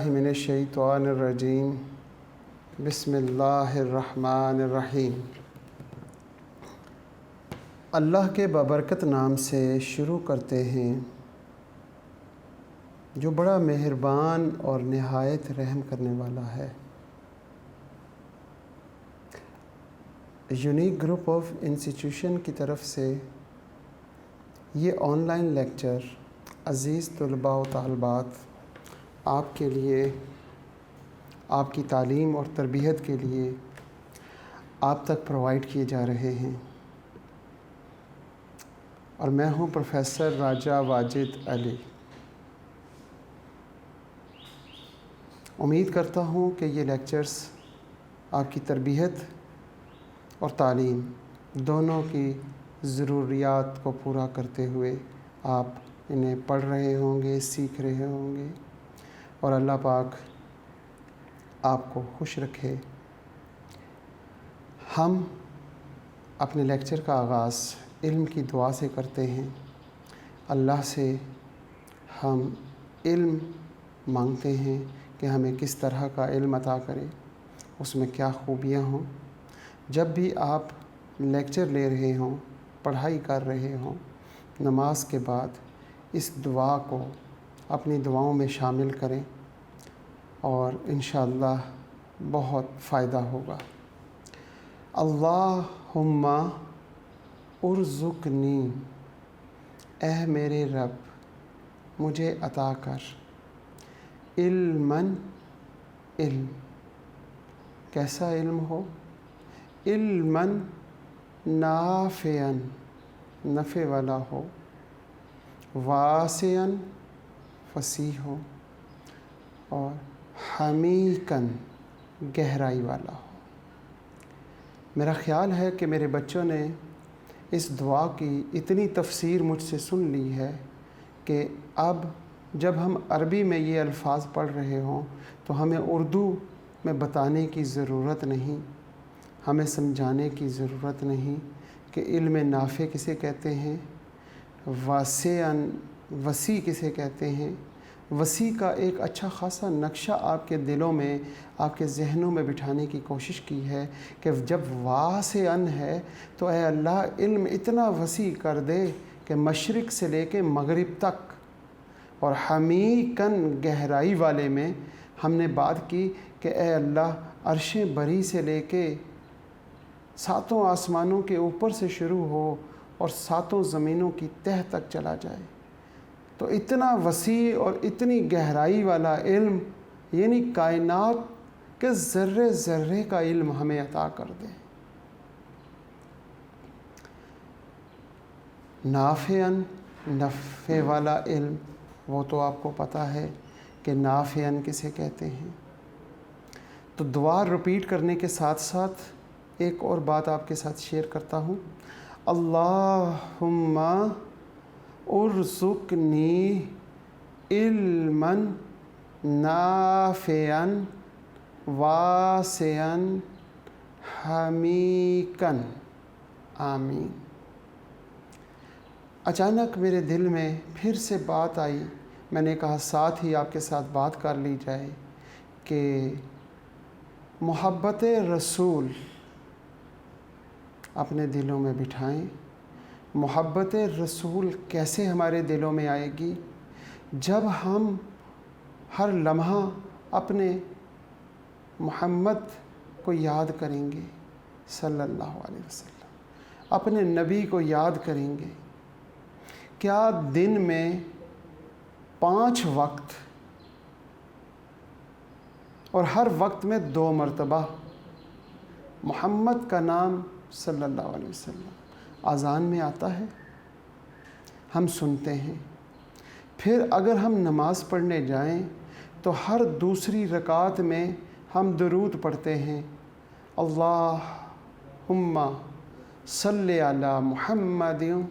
बिस्मिल्लाहि मिनश्शैतानिर्रजीम बिस्मिल्लाहिर्रहमानिर्रहीम। अल्लाह के बबरकत नाम से शुरू करते हैं जो बड़ा मेहरबान और नहायत रहम करने वाला है। यूनिक ग्रुप ऑफ इंस्टीट्यूशन की तरफ से ये ऑनलाइन लेक्चर अज़ीज़ तलबा व तालबात आपके लिए, आपकी तालीम और तरबियत के लिए आप तक प्रोवाइड किए जा रहे हैं। और मैं हूं प्रोफेसर राजा वाजिद अली। उम्मीद करता हूं कि ये लेक्चर्स आपकी तरबियत और तालीम दोनों की ज़रूरियात को पूरा करते हुए आप इन्हें पढ़ रहे होंगे, सीख रहे होंगे और अल्लाह पाक आपको खुश रखे। हम अपने लेक्चर का आगाज़ इल्म की दुआ से करते हैं। अल्लाह से हम इल्म मांगते हैं कि हमें किस तरह का इल्म अता करे, उसमें क्या खूबियाँ हों। जब भी आप लेक्चर ले रहे हों, पढ़ाई कर रहे हों, नमाज के बाद इस दुआ को अपनी दुआओं में शामिल करें और इंशाअल्लाह बहुत फ़ायदा होगा। अल्लाहुम्मा उर्ज़ुक़नी, ऐ मेरे रब मुझे अता कर, इल्मन, इल्म। कैसा इल्म हो? इल्मन नाफ़िअन, नफ़े वाला हो, वासिअन, फसीह हो, और हमीकन, गहराई वाला हो। मेरा ख़्याल है कि मेरे बच्चों ने इस दुआ की इतनी तफसीर मुझसे सुन ली है कि अब जब हम अरबी में ये अल्फाज पढ़ रहे हों तो हमें उर्दू में बताने की ज़रूरत नहीं, हमें समझाने की ज़रूरत नहीं कि इल्म नाफ़े किसे कहते हैं, वासिअन, वसी किसे कहते हैं। वसी का एक अच्छा ख़ासा नक्शा आपके दिलों में, आपके ज़हनों में बिठाने की कोशिश की है कि जब वासिअन है तो ऐ अल्लाह इल्म इतना वसी कर दे कि मशरिक़ से लेके मगरिब तक। और हमीकन, गहराई वाले में हमने बात की कि ऐ अल्लाह अर्श बरी से लेके सातों आसमानों के ऊपर से शुरू हो और सातों ज़मीनों की तह तक चला जाए। तो इतना वसी और इतनी गहराई वाला इल्म, यानी कायनात के ज़र्रे ज़र्रे का इल्म हमें अता कर दे। नाफ़िअन, नफ़े वाला इल्म, वो तो आपको पता है कि नाफ़िअन किसे कहते हैं। तो दुआ रिपीट करने के साथ साथ एक और बात आपके साथ शेयर करता हूँ। अल्लाहुम्मा उर्ज़ुक़नी इल्मन नाफ़िअन वासिअन हमीकन, आमीन। अचानक मेरे दिल में फिर से बात आई, मैंने कहा साथ ही आपके साथ बात कर ली जाए कि मोहब्बत रसूल अपने दिलों में बिठाएं। मोहब्बत रसूल कैसे हमारे दिलों में आएगी? जब हम हर लम्हा अपने मोहम्मद को याद करेंगे सल्लल्लाहु अलैहि वसल्लम, अपने नबी को याद करेंगे। क्या दिन में 5 वक्त और हर वक्त में 2 मरतबा मोहम्मद का नाम सल्लल्लाहु अलैहि वसल्लम अज़ान में आता है, हम सुनते हैं। फिर अगर हम नमाज़ पढ़ने जाएं तो हर दूसरी रकात में हम दुरूद पढ़ते हैं, अल्लाहुम्मा सल्लि अला मुहम्मदिन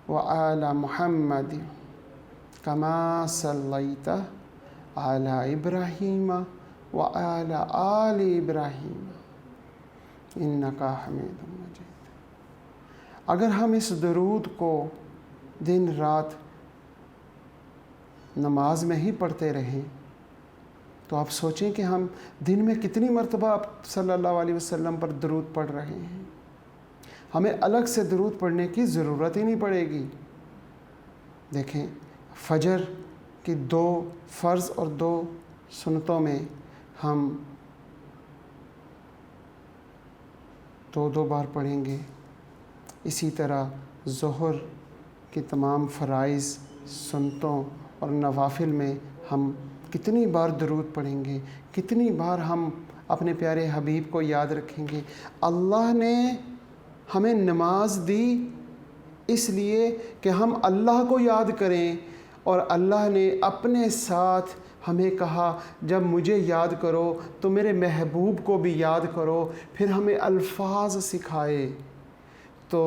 व आला मुहम्मदिन कमा सल्लैता अला इब्राहीम व आला आलि इब्राहीम इन्नका हमीदुम मजीद। अगर हम इस दुरूद को दिन रात नमाज में ही पढ़ते रहें तो आप सोचें कि हम दिन में कितनी मरतबा आप सल्लल्लाहु अलैहि वसल्लम पर दरूद पढ़ रहे हैं। हमें अलग से दरूद पढ़ने की ज़रूरत ही नहीं पड़ेगी। देखें, फजर की 2 फ़र्ज़ और 2 सुन्नतों में हम 2-2 बार पढ़ेंगे। इसी तरह ज़ोहर की तमाम फ़राइज़, सुन्नतों और नवाफिल में हम कितनी बार दरूद पढ़ेंगे, कितनी बार हम अपने प्यारे हबीब को याद रखेंगे। अल्लाह ने हमें नमाज दी इसलिए कि हम अल्लाह को याद करें, और अल्लाह ने अपने साथ हमें कहा जब मुझे याद करो तो मेरे महबूब को भी याद करो। फिर हमें अल्फाज सिखाए। तो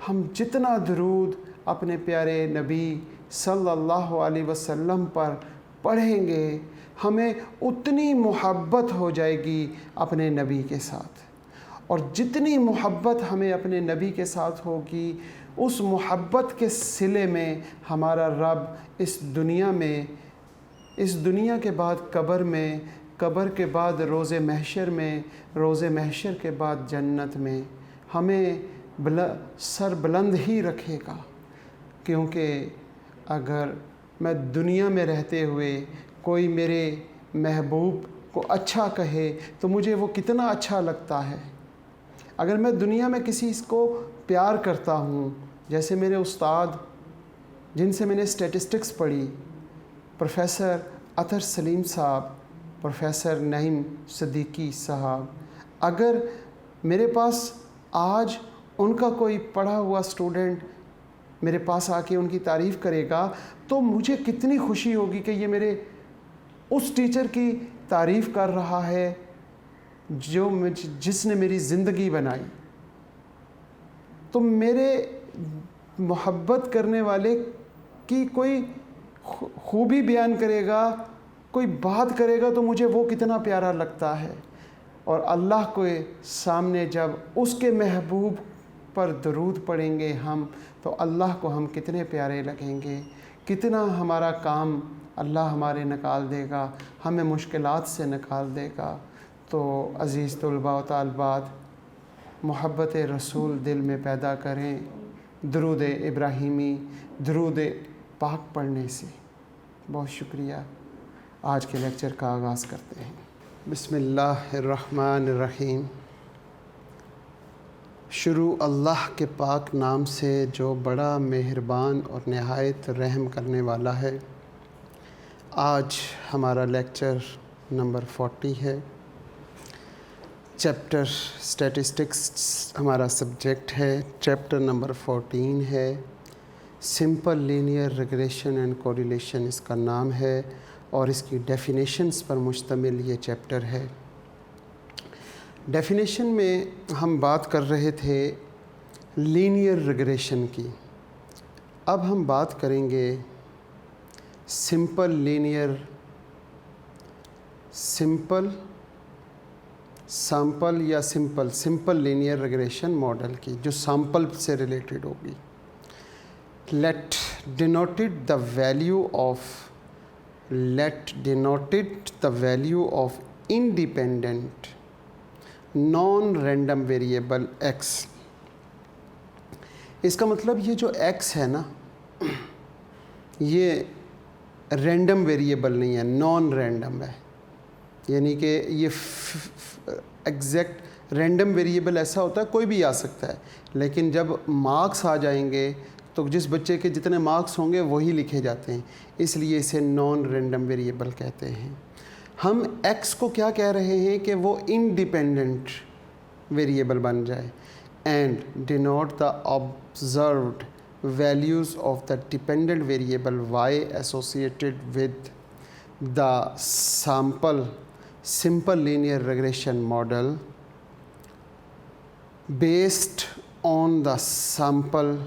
हम जितना दरूद अपने प्यारे नबी सल्लल्लाहु अलैहि वसल्लम पर पढ़ेंगे, हमें उतनी मोहब्बत हो जाएगी अपने नबी के साथ। और जितनी मोहब्बत हमें अपने नबी के साथ होगी, उस मोहब्बत के सिले में हमारा रब इस दुनिया के बाद कब्र में, कब्र के बाद रोज़े महशर में, रोज़े महशर के बाद जन्नत में हमें सर बुलंद ही रखेगा। क्योंकि अगर मैं दुनिया में रहते हुए कोई मेरे महबूब को अच्छा कहे तो मुझे वो कितना अच्छा लगता है। अगर मैं दुनिया में किसी को प्यार करता हूँ, जैसे मेरे उस्ताद जिनसे मैंने स्टैटिस्टिक्स पढ़ी, प्रोफेसर अतर सलीम साहब, प्रोफेसर नईम सिद्दीकी साहब, अगर मेरे पास आज उनका कोई पढ़ा हुआ स्टूडेंट मेरे पास आके उनकी तारीफ़ करेगा तो मुझे कितनी खुशी होगी कि ये मेरे उस टीचर की तारीफ़ कर रहा है जिसने मेरी ज़िंदगी बनाई। तो मेरे मोहब्बत करने वाले की कोई खूबी बयान करेगा, कोई बात करेगा तो मुझे वो कितना प्यारा लगता है। और अल्लाह के सामने जब उसके महबूब पर दरूद पढ़ेंगे हम, तो अल्लाह को हम कितने प्यारे लगेंगे, कितना हमारा काम अल्लाह हमारे निकाल देगा, हमें मुश्किलात से निकाल देगा। तो अज़ीज़ तलबा व तालिबात, मोहब्बत रसूल दिल में पैदा करें दरूद इब्राहीमी, दरूद पाक पढ़ने से। बहुत शुक्रिया। आज के लेक्चर का आगाज़ करते हैं। बिस्मिल्लाहिर्रहमानिर्रहीम। शुरू अल्लाह के पाक नाम से जो बड़ा मेहरबान और नहायत रहम करने वाला है। आज हमारा लेक्चर नंबर 40 है। चैप्टर स्टैटिस्टिक्स हमारा सब्जेक्ट है। चैप्टर नंबर 14 है। Simple linear regression and correlation इसका नाम है और इसकी डेफिनेशंस पर मुश्तमिल ये चैप्टर है। डेफिनेशन में हम बात कर रहे थे लीनियर रिग्रेशन की। अब हम बात करेंगे सिंपल लीनियर रिग्रेशन मॉडल की, जो सैंपल से रिलेटेड होगी। Let denoted the value of independent non random variable x। इसका मतलब ये जो x है ना, ये रैंडम वेरिएबल नहीं है, नॉन रैंडम है। यानी कि ये एग्जैक्ट रैंडम वेरिएबल ऐसा होता है कोई भी आ सकता है, लेकिन जब मार्क्स आ जाएंगे तो जिस बच्चे के जितने मार्क्स होंगे वही लिखे जाते हैं, इसलिए इसे नॉन रैंडम वेरिएबल कहते हैं। हम x को क्या कह रहे हैं कि वो इंडिपेंडेंट वेरिएबल बन जाए। And denote the observed values of the dependent variable y associated with the simple linear regression model based on the sample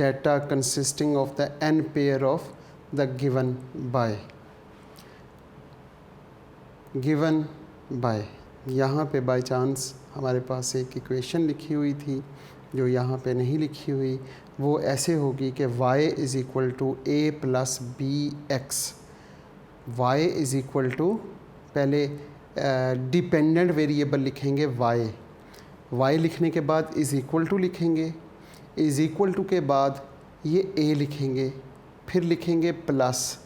data consisting of the n pair of the given by। यहाँ पे by chance हमारे पास एक equation लिखी हुई थी जो यहाँ पे नहीं लिखी हुई। वो ऐसे होगी कि y = a + bx। y is equal to, पहले डिपेंडेंट वेरिएबल लिखेंगे y लिखने के बाद इज़ इक्वल टू लिखेंगे, इज़ इक्वल टू के बाद ये a लिखेंगे, फिर लिखेंगे प्लस,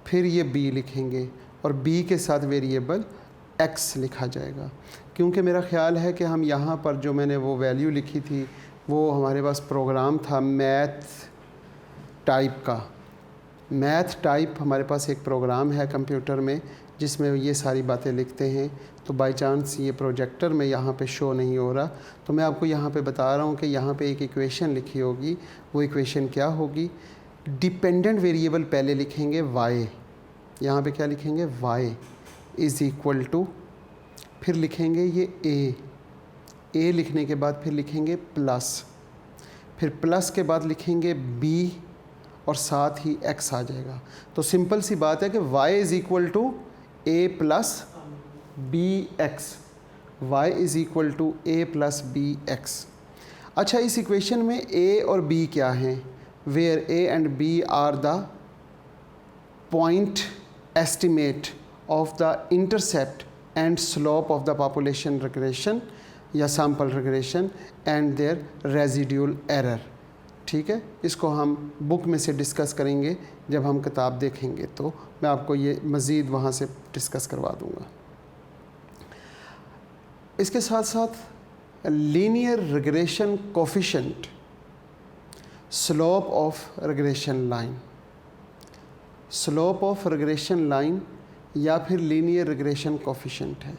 फिर ये b लिखेंगे और b के साथ वेरिएबल x लिखा जाएगा। क्योंकि मेरा ख़्याल है कि हम यहाँ पर जो मैंने वो वैल्यू लिखी थी वो हमारे पास प्रोग्राम था मैथ टाइप का। मैथ टाइप हमारे पास एक प्रोग्राम है कंप्यूटर में जिसमें ये सारी बातें लिखते हैं। तो बाय चांस ये प्रोजेक्टर में यहाँ पे शो नहीं हो रहा, तो मैं आपको यहाँ पे बता रहा हूँ कि यहाँ पे एक इक्वेशन लिखी होगी। वो इक्वेशन क्या होगी? डिपेंडेंट वेरिएबल पहले लिखेंगे y, यहाँ पे क्या लिखेंगे? y इज़ इक्वल टू, फिर लिखेंगे ये a लिखने के बाद फिर लिखेंगे प्लस, फिर प्लस के बाद लिखेंगे b और साथ ही x आ जाएगा। तो सिंपल सी बात है कि y is equal to a plus B x, y is equal to a plus B x. अच्छा, इस इक्वेशन में a और b क्या हैं? Where a and b are the point estimate of the intercept and slope of the population regression या sample regression and their residual error. ठीक है, इसको हम बुक में से डिस्कस करेंगे जब हम किताब देखेंगे, तो मैं आपको ये मज़ीद वहाँ से डिस्कस करवा दूँगा। इसके साथ साथ linear regression coefficient, slope of regression line, slope of regression line या फिर लीनियर रिग्रेशन कोफिशिएंट है।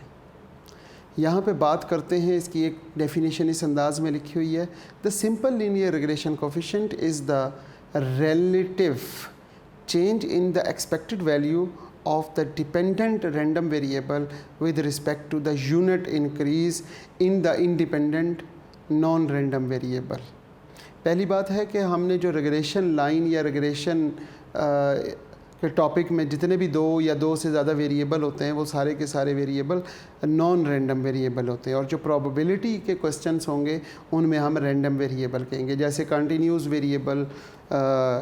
यहाँ पे बात करते हैं, इसकी एक डेफिनेशन इस अंदाज में लिखी हुई है। The simple linear regression coefficient is the relative change in the expected value of the dependent random variable with respect to the unit increase in the independent non-random variable। पहली बात है कि हमने जो रिग्रेशन लाइन या regression के topic में जितने भी दो या दो से ज़्यादा वेरिएबल होते हैं वो सारे के सारे वेरिएबल नॉन रैंडम वेरिएबल होते हैं, और जो प्रोबेबिलिटी के क्वेश्चंस होंगे उनमें हम रैंडम वेरिएबल कहेंगे। जैसे कंटिन्यूस वेरिएबल,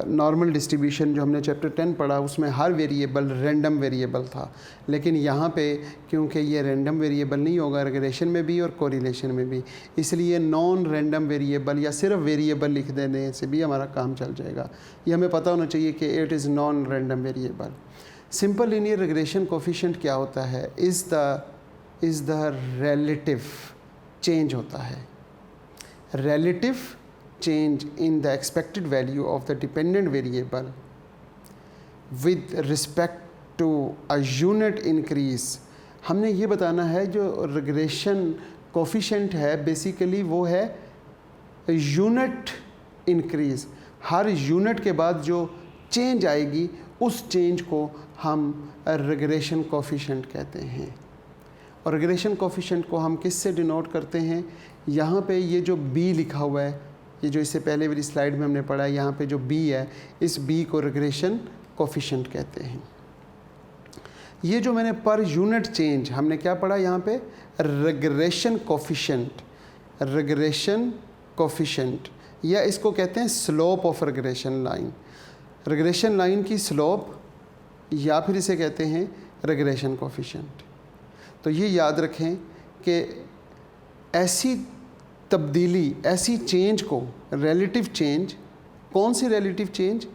नॉर्मल डिस्ट्रीब्यूशन जो हमने चैप्टर 10 पढ़ा उसमें हर वेरिएबल रैंडम वेरिएबल था, लेकिन यहाँ पे क्योंकि ये रैंडम वेरिएबल नहीं होगा रिग्रेशन में भी और कोरिलेशन में भी, इसलिए नॉन रैंडम वेरिएबल या सिर्फ वेरिएबल लिख देने से भी हमारा काम चल जाएगा। ये हमें पता होना चाहिए कि it is non random variable. Simple linear regression coefficient क्या होता है? इज़ द रिलेटिव चेंज होता है, relative change in the expected value of the dependent variable with respect to a unit increase। हमने ये बताना है जो रिग्रेशन कोफिशिएंट है बेसिकली वो है यूनिट इंक्रीज़। हर यूनिट के बाद जो चेंज आएगी उस चेंज को हम रिग्रेशन कोफिशिएंट कहते हैं। और रिग्रेशन कोफिशिएंट को हम किससे डिनोट करते हैं? यहाँ पे ये जो b लिखा हुआ है, ये जो इससे पहले वाली स्लाइड में हमने पढ़ा है, यहाँ पे जो b है इस b को रिग्रेशन कोफिशिएंट कहते हैं। ये जो मैंने पर यूनिट चेंज हमने क्या पढ़ा यहाँ पे? रिग्रेशन कोफिशिएंट, रिग्रेशन कोफिशिएंट या इसको कहते हैं slope of regression line. Regression line की स्लोप या फिर इसे कहते हैं रिग्रेशन कोफिशिएंट। तो ये याद रखें कि ऐसी तब्दीली, ऐसी चेंज को रिलेटिव चेंज, कौन सी रिलेटिव चेंज?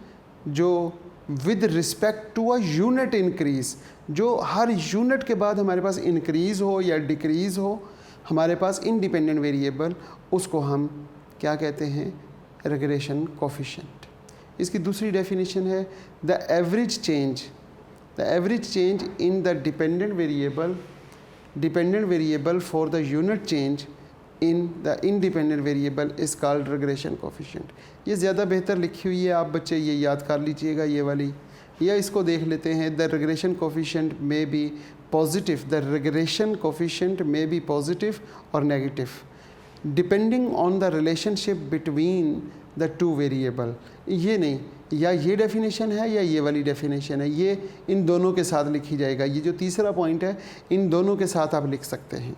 जो with respect to a unit increase, जो हर यूनिट के बाद हमारे पास इंक्रीज़ हो या डिक्रीज़ हो, हमारे पास इंडिपेंडेंट वेरिएबल, उसको हम क्या कहते हैं? Regression coefficient. इसकी दूसरी डेफिनेशन है the average change in the dependent variable for the unit change in the independent variable is called regression coefficient। ये ज़्यादा बेहतर लिखी हुई है, आप बच्चे ये याद कर लीजिएगा ये वाली, या इसको देख लेते हैं। The regression coefficient may be positive, the regression coefficient may be positive or negative depending on the relationship between the two variable। ये नहीं, या ये डेफिनेशन है या ये वाली डेफिनेशन है, ये इन दोनों के साथ लिखी जाएगा। ये जो तीसरा पॉइंट है इन दोनों के साथ आप लिख सकते हैं।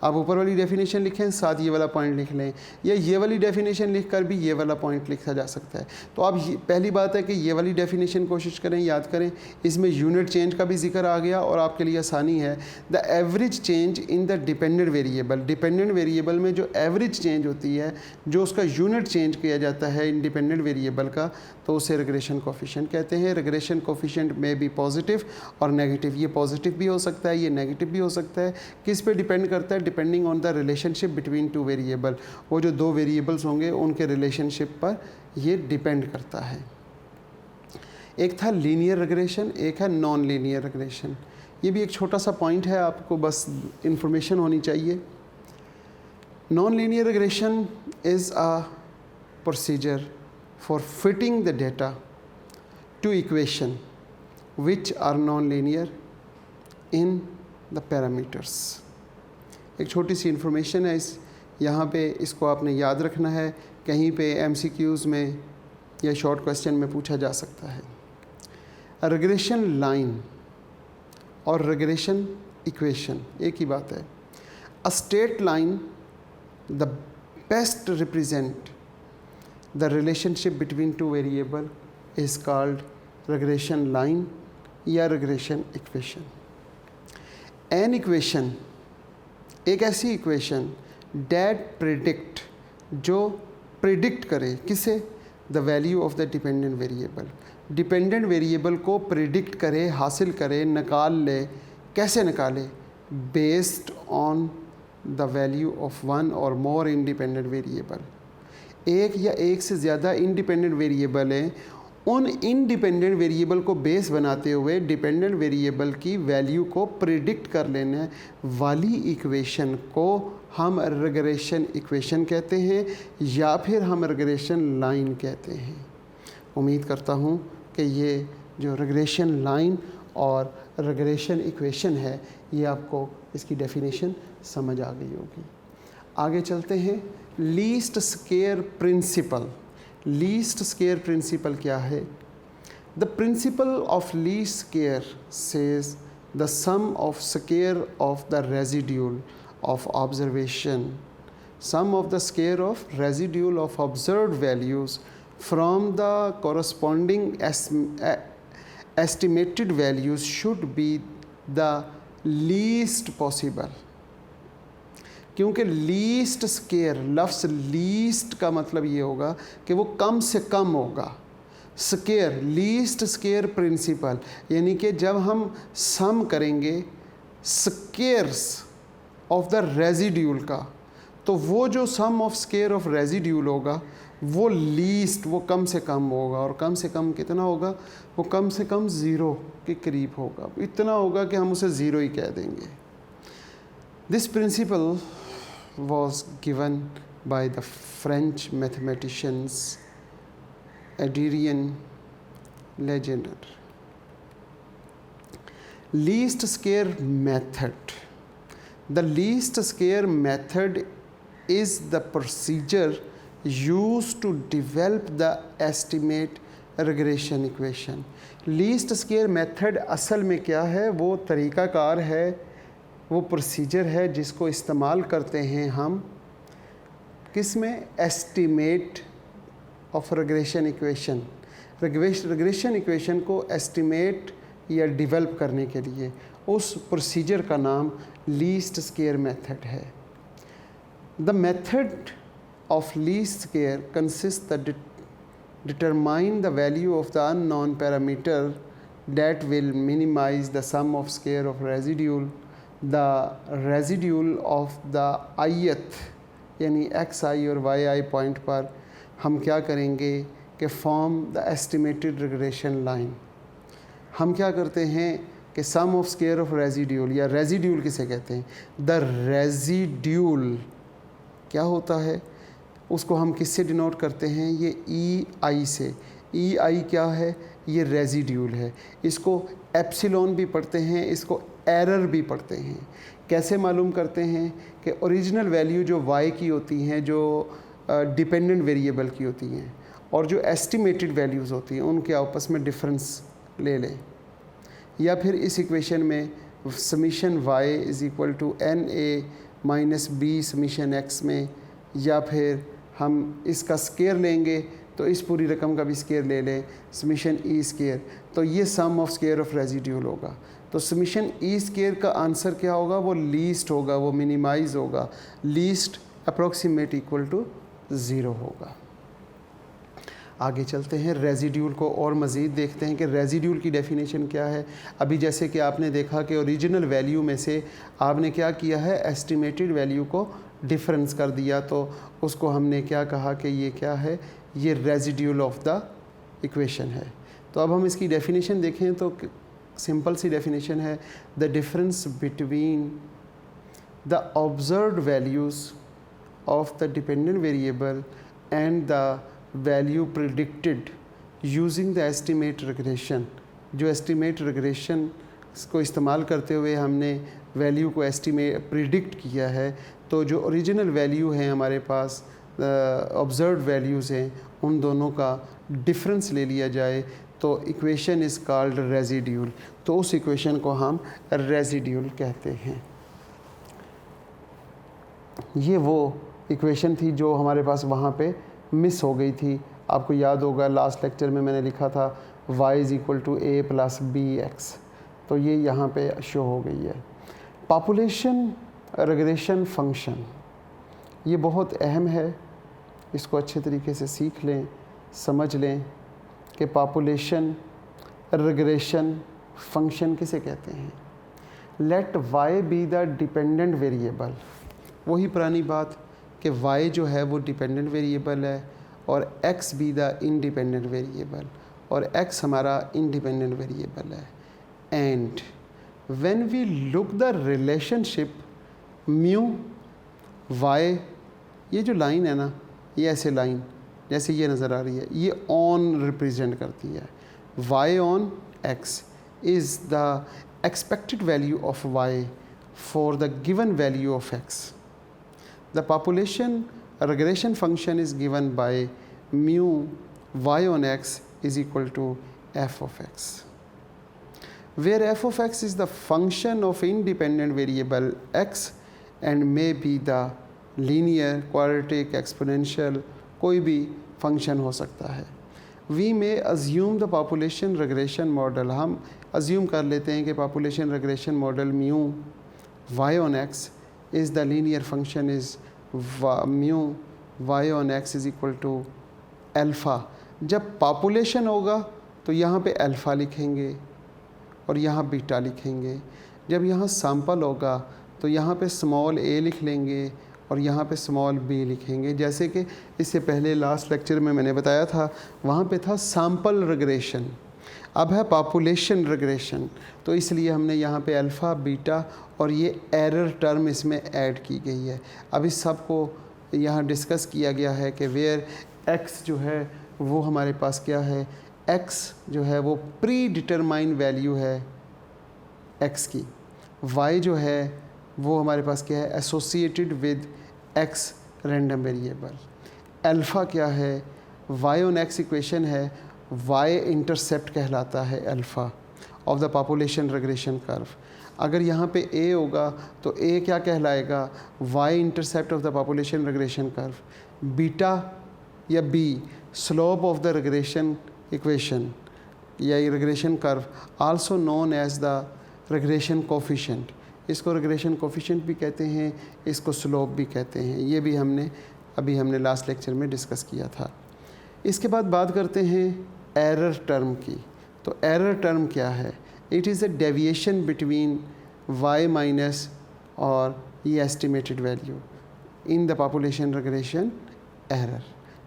आप ऊपर वाली डेफिनेशन लिखें, साथ ये वाला पॉइंट लिख लें, या ये वाली डेफिनेशन लिख कर भी ये वाला पॉइंट लिखा जा सकता है। तो आप पहली बात है कि ये वाली डेफिनेशन कोशिश करें याद करें, इसमें यूनिट चेंज का भी जिक्र आ गया और आपके लिए आसानी है। The average change in the dependent variable, dependent variable में जो एवरेज चेंज होती है, जो उसका यूनिट चेंज किया जाता है इंडिपेंडेंट वेरिएबल का, तो उसे रिग्रेशन कोफिशिएंट कहते हैं। रिग्रेशन कोफिशिएंट में भी पॉजिटिव और नेगेटिव, ये पॉजिटिव भी हो सकता है, ये नेगेटिव भी हो सकता है। किस पे डिपेंड करता है? Depending on the relationship between two variable, वो जो दो वेरिएबल्स होंगे उनके रिलेशनशिप पर ये डिपेंड करता है। एक था लीनियर रिग्रेशन, एक है नॉन लीनियर रिग्रेशन। ये भी एक छोटा सा पॉइंट है, आपको बस इंफॉर्मेशन होनी चाहिए। Non linear regression is a procedure for fitting the data to equation which are non-linear in the parameters। एक छोटी सी इंफॉर्मेशन है यहाँ पे, इसको आपने याद रखना है, कहीं पे MCQs में या शॉर्ट क्वेश्चन में पूछा जा सकता है। रिग्रेशन लाइन और रिग्रेशन इक्वेशन एक ही बात है। A straight line the best represent the relationship between two variable is called regression line या regression equation। an equation एक ऐसी equation that predict, जो predict करे किसे? the value of the dependent variable, dependent variable को predict करे, हासिल करे, निकाल ले। कैसे निकाले? based on the value of one or more independent variable, एक या एक से ज़्यादा इंडिपेंडेंट वेरिएबल हैं, उन इंडिपेंडेंट वेरिएबल को बेस बनाते हुए डिपेंडेंट वेरिएबल की वैल्यू को प्रिडिक्ट कर लेने वाली इक्वेशन को हम रिग्रेशन इक्वेशन कहते हैं या फिर हम रिग्रेशन लाइन कहते हैं। उम्मीद करता हूँ कि ये जो रिग्रेशन लाइन और रिग्रेशन इक्वेशन है ये आपको इसकी डेफिनेशन समझ आ गई होगी। आगे चलते हैं। Least square principle. Least square principle क्या है? The principle of least square says the sum of square of the residual of observation, sum of the square of residual of observed values from the corresponding estimated values should be the least possible। क्योंकि least square, लफ्ज़ least का मतलब ये होगा कि वो कम से कम होगा। स्क्वेयर, लीस्ट स्क्वेयर प्रिंसिपल, यानी कि जब हम सम करेंगे स्क्वेयर्स ऑफ द रेजिड्यूल का, तो वो जो सम ऑफ स्क्वेयर ऑफ रेजिड्यूल होगा वो लीस्ट, वो कम से कम होगा। और कम से कम कितना होगा? वो कम से कम ज़ीरो के करीब होगा, इतना होगा कि हम उसे ज़ीरो ही कह देंगे। This principle was given by the French mathematicians Adrien Legendre। Least square method। The least square method is the procedure used to develop the estimate regression equation। Least square method असल में क्या है? वो तरीक़ाकार है, वो procedure है जिसको इस्तेमाल करते हैं हम किस में? Estimate of regression equation. Regression equation को एस्टिमेट या डेवलप करने के लिए उस प्रोसीजर का नाम लीस्ट स्क्वेयर मेथड है। The method of least square consist the determine the value of the unknown parameter that will minimise the sum of square of residual, the residual of the ith यानी xi और yi point पर हम क्या करेंगे कि form the estimated regression line. हम क्या करते हैं कि सम ऑफ स्क्वेयर ऑफ रेजिड्यूल, या रेजिड्यूल किसे कहते हैं? द रेजिड्यूल क्या होता है? उसको हम किससे डिनोट करते हैं? ये ei से। ei क्या है? ये रेजिड्यूल है। इसको एप्सिलॉन भी पढ़ते हैं, इसको एरर भी पढ़ते हैं। कैसे मालूम करते हैं कि ओरिजिनल वैल्यू जो y की होती हैं, जो डिपेंडेंट वेरिएबल की होती हैं, और जो एस्टिमेटेड वैल्यूज़ होती हैं उनके आपस में डिफरेंस ले लें, या फिर इस इक्वेशन में summation y is equal to N A minus B summation x में, या फिर हम इसका स्केयर लेंगे तो इस पूरी रकम का भी स्केयर ले लें, समीशन ई स्केयर, तो ये सम ऑफ स्केयर ऑफ रेजिड्यूल होगा। तो समीशन ई स्केयर का आंसर क्या होगा, वो लीस्ट होगा, वो मिनिमाइज होगा, लीस्ट अप्रोक्सीमेट इक्वल टू 0 होगा। आगे चलते हैं, रेजिड्यूल को और मज़ीद देखते हैं कि रेजिड्यूल की डेफिनेशन क्या है। अभी जैसे कि आपने देखा कि ओरिजिनल वैल्यू में से आपने क्या किया है, एस्टिमेटेड वैल्यू को डिफरेंस कर दिया, तो उसको हमने क्या कहा कि ये क्या है, ये रेजिड्यूल ऑफ द इक्वेशन है। तो अब हम इसकी डेफिनेशन देखें तो सिंपल सी डेफिनेशन है, the difference between the observed values of the dependent variable and the value predicted using the estimate regression. जो एस्टिमेट रिग्रेशन को इस्तेमाल करते हुए हमने वैल्यू को प्रिडिक्ट किया है, तो जो ओरिजिनल वैल्यू है हमारे पास, ऑब्जर्व्ड वैल्यूज़ हैं, उन दोनों का डिफरेंस ले लिया जाए तो इक्वेशन इज़ कॉल्ड रेजिड्यूल। तो उस इक्वेशन को हम रेजिड्यूल कहते हैं। ये वो इक्वेशन थी जो हमारे पास वहाँ पे मिस हो गई थी। आपको याद होगा लास्ट लेक्चर में मैंने लिखा था y is equal to a plus B X, तो ये यहाँ पे शो हो गई है। पॉपुलेशन रिग्रेशन फंक्शन, ये बहुत अहम है, इसको अच्छे तरीके से सीख लें, समझ लें कि पॉपुलेशन रिग्रेशन फंक्शन किसे कहते हैं। Let y be the dependent variable, वही पुरानी बात कि y जो है वो डिपेंडेंट वेरिएबल है और x be the independent variable, और x हमारा इंडिपेंडेंट वेरिएबल है। And when we look the relationship mu y, ये जो लाइन है ना, ये ऐसे लाइन जैसे ये नज़र आ रही है, ये ऑन रिप्रेजेंट करती है। y on x is the expected value of y for the given value of x। The population regression function is given by mu y on x is equal to f of x, where f of x is the function of independent variable x and may be the linear, quadratic, exponential, कोई भी function हो सकता है। We may assume the population regression model, हम assume कर लेते हैं कि population regression model mu y on x is the linear function is mu y on x is equal to alpha. जब पॉपुलेशन होगा तो यहाँ पे अल्फ़ा लिखेंगे और यहाँ बीटा लिखेंगे। जब यहाँ सैंपल होगा तो यहाँ पे स्मॉल a लिख लेंगे और यहाँ पे स्मॉल b लिखेंगे। जैसे कि इससे पहले लास्ट लेक्चर में मैंने बताया था, वहाँ पे था सैंपल रिग्रेशन, अब है पॉपुलेशन रिग्रेशन, तो इसलिए हमने यहाँ पे अल्फ़ा, बीटा और ये एरर टर्म इसमें ऐड की गई है। अब इस सब को यहाँ डिस्कस किया गया है कि वेयर x जो है वो हमारे पास क्या है, x जो है वो प्री डिटरमाइन वैल्यू है x की, y जो है वो हमारे पास क्या है, associated with x random variable, alpha क्या है, y ऑन x इक्वेशन है, y इंटरसेप्ट कहलाता है alpha of the population regression curve. अगर यहाँ पे a होगा तो a क्या कहलाएगा, y intercept of the population regression curve. Beta या b slope of the regression equation या regression curve, also known as the regression coefficient. इसको रिग्रेशन कोफिशिएंट भी कहते हैं, इसको स्लोप भी कहते हैं। ये भी हमने लास्ट लेक्चर में डिस्कस किया था। इसके बाद बात करते हैं एरर टर्म की। तो एरर टर्म क्या है, it is a deviation between y minus और ये estimated value in the population regression error.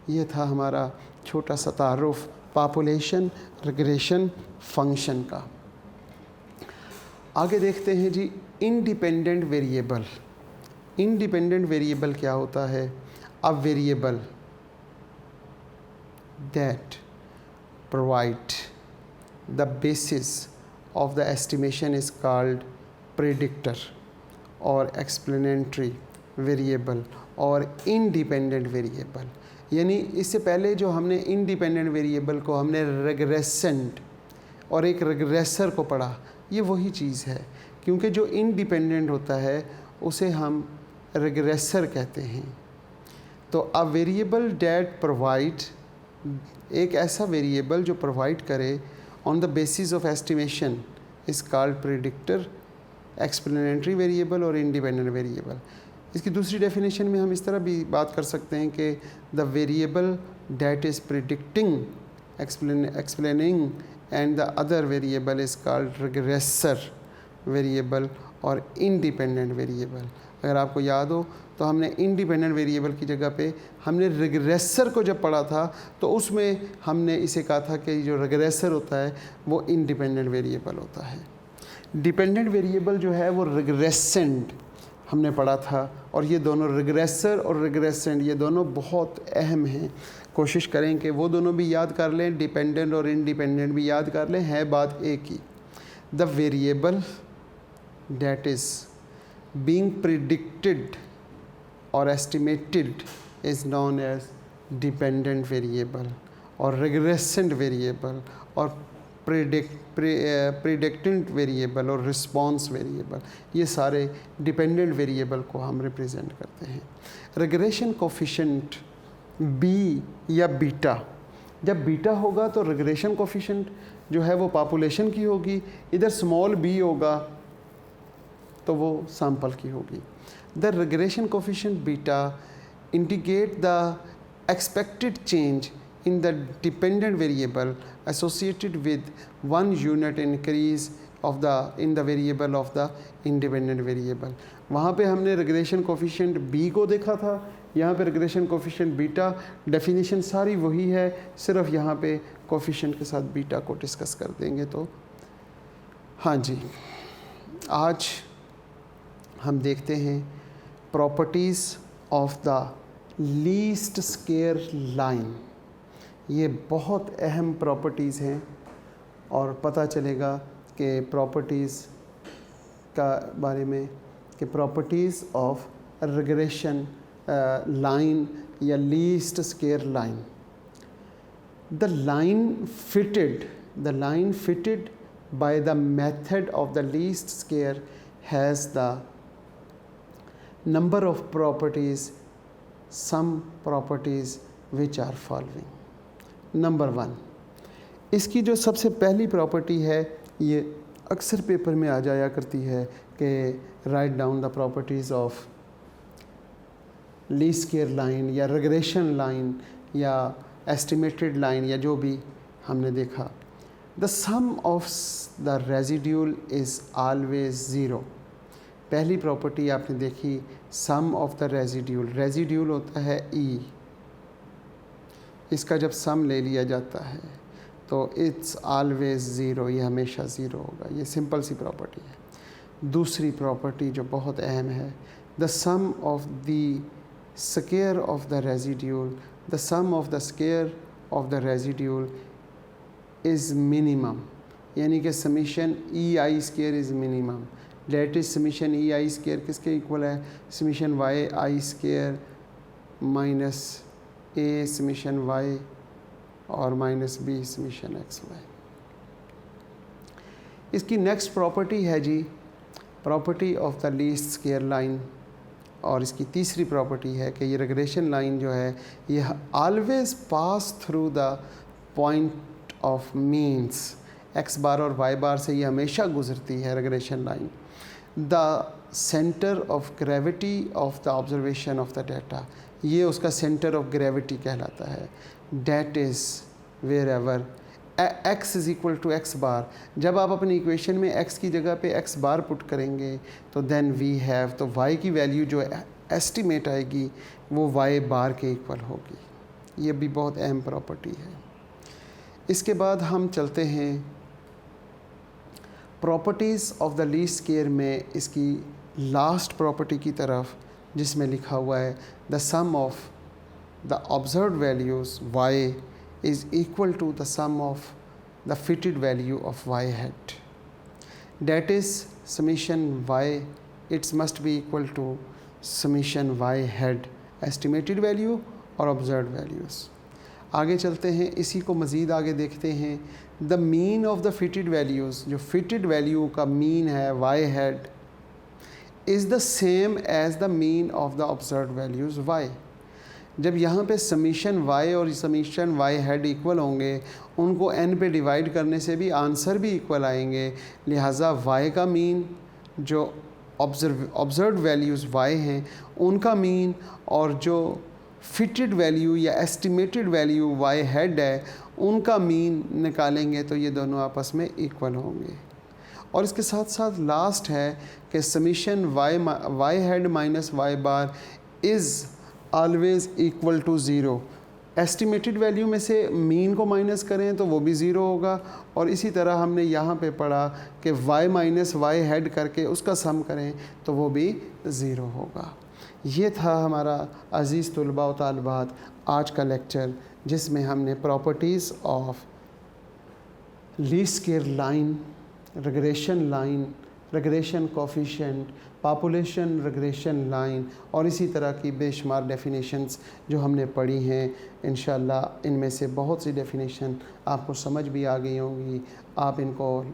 ये था हमारा छोटा सा तारुफ पॉपुलेशन रिग्रेशन फंक्शन का। आगे देखते हैं जी इंडिपेंडेंट वेरिएबल। इंडिपेंडेंट वेरिएबल क्या होता है, a variable that provide the basis of the estimation is called predictor or explanatory variable or independent variable। यानी इससे पहले जो हमने इंडिपेंडेंट वेरिएबल को हमने रेग्रेसेंट और एक रेग्रेसर को पढ़ा, ये वही चीज़ है, क्योंकि जो इंडिपेंडेंट होता है उसे हम रेग्रेसर कहते हैं। तो अ वेरिएबल डैट प्रोवाइड, एक ऐसा वेरिएबल जो प्रोवाइड करे on the basis of estimation is called predictor, explanatory variable और इंडिपेंडेंट वेरिएबल। इसकी दूसरी डेफिनेशन में हम इस तरह भी बात कर सकते हैं कि the variable that is predicting, explaining and the other variable is called regressor variable और इंडिपेंडेंट वेरिएबल। अगर आपको याद हो तो हमने इंडिपेंडेंट वेरिएबल की जगह पे हमने रिग्रेसर को जब पढ़ा था तो उसमें हमने इसे कहा था कि जो रिग्रेसर होता है वो इंडिपेंडेंट वेरिएबल होता है। डिपेंडेंट वेरिएबल जो है वो रिग्रेसेंट हमने पढ़ा था, और ये दोनों रिग्रेसर और रिग्रेसेंट ये दोनों बहुत अहम हैं। कोशिश करें कि वो दोनों भी याद कर लें, डिपेंडेंट और इंडिपेंडेंट भी याद कर लें, है बात एक ही। The variable that is being predicted और estimated is known as dependent variable, और रिग्रेसेंट वेरिएबल और प्रिडिक्टेंट वेरिएबल और रिस्पॉन्स वेरिएबल, ये सारे डिपेंडेंट वेरिएबल को हम रिप्रेजेंट करते हैं। रिग्रेशन कोफिशिएंट बी या बीटा, जब बीटा होगा तो रिग्रेशन कोफिशिएंट जो है वो पॉपुलेशन की होगी, इधर स्मॉल बी होगा तो वो सैंपल की होगी। The regression coefficient beta indicate the expected change in the dependent variable associated with 1 unit increase of the in the variable of the independent variable। वहाँ पे हमने रिग्रेशन कोफिशिएंट b को देखा था, यहाँ पे रिग्रेशन कोफिशिएंट बीटा, डेफिनेशन सारी वही है, सिर्फ यहाँ पे कोफिशिएंट के साथ बीटा को डिस्कस कर देंगे। तो हाँ जी, आज हम देखते हैं properties of the least square line. ये बहुत अहम प्रॉपर्टीज़ हैं और पता चलेगा कि प्रॉपर्टीज़ का बारे में कि प्रॉपर्टीज़ ऑफ रिग्रेशन लाइन या least square line. The line fitted by the method of the least square has the number of properties, some properties which are following. Number 1, इसकी जो सबसे पहली प्रॉपर्टी है, ये अक्सर पेपर में आ जाया करती है कि write down the properties of least square line या रिग्रेशन लाइन या एस्टिमेटेड लाइन या जो भी हमने देखा। The sum of the residual is always zero. पहली प्रॉपर्टी आपने देखी, सम ऑफ द रेजिड्यूल होता है ई, इसका जब सम ले लिया जाता है तो इट्स ऑलवेज ज़ीरो, ये हमेशा ज़ीरो होगा। ये सिंपल सी प्रॉपर्टी है। दूसरी प्रॉपर्टी जो बहुत अहम है, the sum of the square of the residual, the sum of the square of the residual is minimum, यानी कि summation e i square is minimum. That is summation e i square किसके equal है? Summation y i square minus a summation Y और minus B summation x y. इसकी next property है जी property of the least square line, और इसकी तीसरी property है कि ये रिग्रेशन लाइन जो है ये always pass through the point of means. X bar और वाई बार से ये हमेशा गुजरती है regression line. The centre of gravity of the observation of the data, ये उसका सेंटर ऑफ ग्रेविटी कहलाता है। That is wherever x is equal to x bar. जब आप अपनी इक्वेशन में एक्स की जगह पे एक्स बार पुट करेंगे तो देन वी हैव, तो वाई की वैल्यू जो एस्टिमेट आएगी वो वाई बार के इक्वल होगी। ये भी बहुत अहम प्रॉपर्टी है। इसके बाद हम चलते हैं properties of the least square में इसकी लास्ट प्रॉपर्टी की तरफ, जिसमें लिखा हुआ है the sum of the observed values y is equal to the sum of the fitted value of y hat. That is summation y, it must be equal to summation y hat estimated value और observed values. आगे चलते हैं, इसी को मज़ीद आगे देखते हैं। The mean of the fitted values, जो फिटेड वैल्यू का मीन है Y head, is the same as the mean of the observed values Y. जब यहाँ पे समीशन वाई और समीशन वाई हेड इक्वल होंगे, उनको n पे डिवाइड करने से भी आंसर भी इक्वल आएंगे। लिहाजा वाई का मीन, जो ऑब्जर्व्ड वैल्यूज़ वाई हैं, उनका मीन और जो फिटेड वैल्यू या एस्टिमेटेड वैल्यू वाई हेड है, उनका मीन निकालेंगे तो ये दोनों आपस में इक्वल होंगे। और इसके साथ साथ लास्ट है कि summation Y head minus Y bar is always equal to zero. Estimated value में से मीन को माइनस करें तो वो भी ज़ीरो होगा, और इसी तरह हमने यहाँ पे पढ़ा कि y माइनस वाई हेड करके उसका सम करें तो वो भी ज़ीरो होगा। ये था हमारा अज़ीज़ तुलबा व तालिबात आज का लेक्चर, जिसमें हमने properties of least square line, regression coefficient, population regression line और इसी तरह की बेशुमार डेफिनेशंस जो हमने पढ़ी हैं, इंशाअल्लाह इनमें से बहुत सी डेफिनेशन आपको समझ भी आ गई होंगी। आप इनको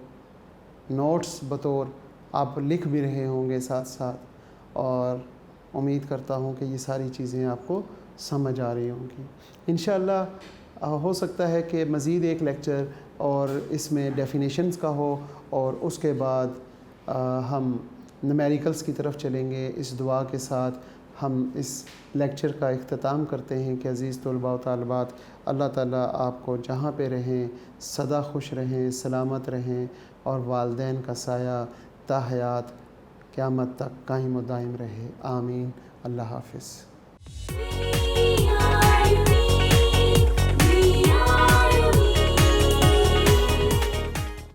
नोट्स बतौर आप लिख भी रहे होंगे साथ साथ, और उम्मीद करता हूँ कि ये सारी चीज़ें आपको समझ आ रही होंगी। इंशाअल्लाह हो सकता है कि मज़ीद एक लेक्चर और इसमें डेफिनेशंस का हो, और उसके बाद हम न्यूमेरिकल्स की तरफ चलेंगे। इस दुआ के साथ हम इस लेक्चर का इख्तिताम करते हैं कि अज़ीज़ तुलबा व तालिबात, अल्लाह ताला आपको जहाँ पे रहें सदा खुश रहें, सलामत रहें, और वालदैन का साया ता हयात क़यामत तक कायम व दायम रहे। आमीन। अल्लाह हाफ़िज़।